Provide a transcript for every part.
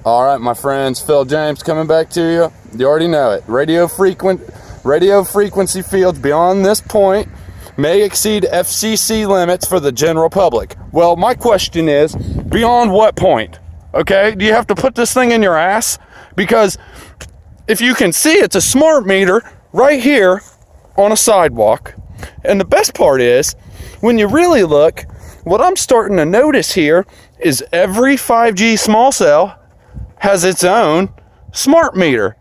All right, my friends, Phil James coming back to you. You already know it. Radio frequency fields beyond this point may exceed FCC limits for the general public. Well, my question is, beyond what point? Okay, do you have to put this thing in your ass? Because if you can see, it's a smart meter right here on a sidewalk. And the best part is, when you really look, what I'm starting to notice here is every 5G small cell has its own smart meter.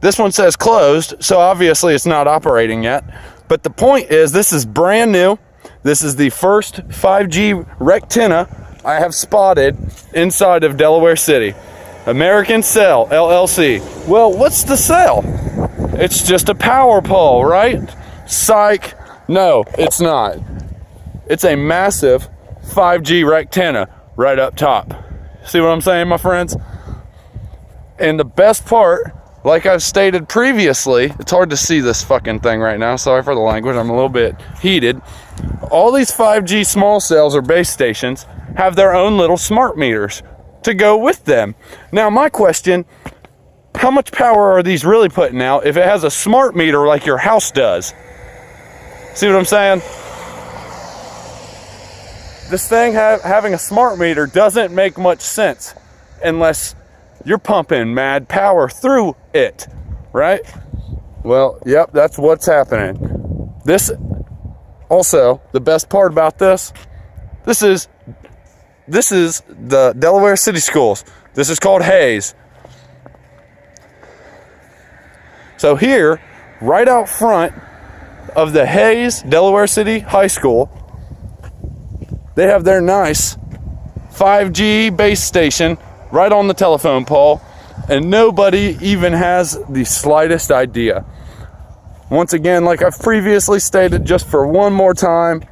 This one says closed, so obviously it's not operating yet. But the point is, this is brand new. This is the first 5G rectenna I have spotted inside of Delaware City. American Cell, LLC. Well, what's the cell? It's just a power pole, right? Psych. No, it's not. It's a massive 5G rectenna right up top. See what I'm saying, my friends? And the best part, like I've stated previously, it's hard to see this fucking thing right now. Sorry for the language. I'm a little bit heated. All these 5G small cells or base stations have their own little smart meters to go with them. Now, my question, how much power are these really putting out if it has a smart meter like your house does? See what I'm saying? This thing having a smart meter doesn't make much sense unless you're pumping mad power through it, right? Well, yep, that's what's happening. This, also, the best part about this is the Delaware City Schools. This is called Hayes. So here, right out front of the Hayes Delaware City High School, they have their nice 5G base station right on the telephone pole, and nobody even has the slightest idea. Once again, like I've previously stated, just for one more time,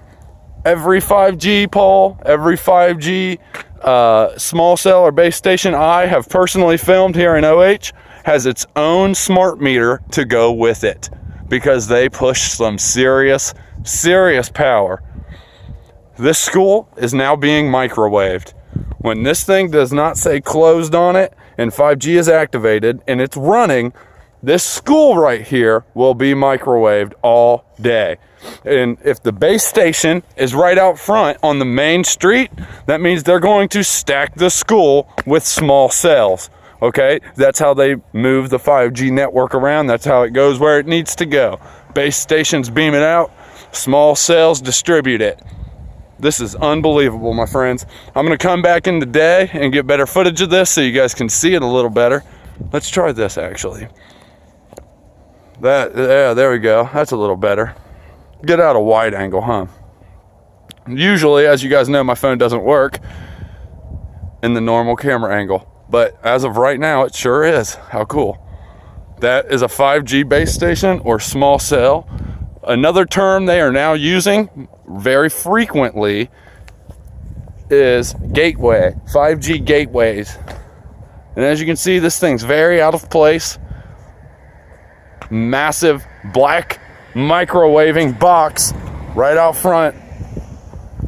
every 5G pole, every 5G small cell or base station I have personally filmed here in OH has its own smart meter to go with it, because they push some serious power. This school is now being microwaved. When this thing does not say closed on it and 5G is activated and it's running, this school right here will be microwaved all day. And if the base station is right out front on the main street, that means they're going to stack the school with small cells. Okay, that's how they move the 5G network around. That's how it goes where it needs to go. Base stations beam it out, small cells distribute it. This is unbelievable, my friends. I'm going to come back in today and get better footage of this so you guys can see it a little better. Let's try this, actually. Yeah, there we go. That's a little better. Get out a wide angle, huh? Usually, as you guys know, my phone doesn't work in the normal camera angle. But as of right now, it sure is. How cool. That is a 5G base station or small cell. Another term they are now using very frequently is gateway, 5G gateways. And as you can see, this thing's very out of place. Massive black microwaving box right out front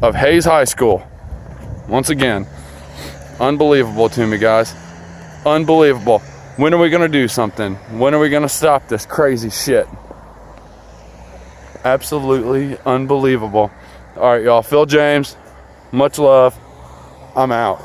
of Hayes High School. Once again, unbelievable to me, guys. Unbelievable. When are we going to do something? When are we going to stop this crazy shit? Absolutely unbelievable. All right, y'all. Phil James, much love. I'm out.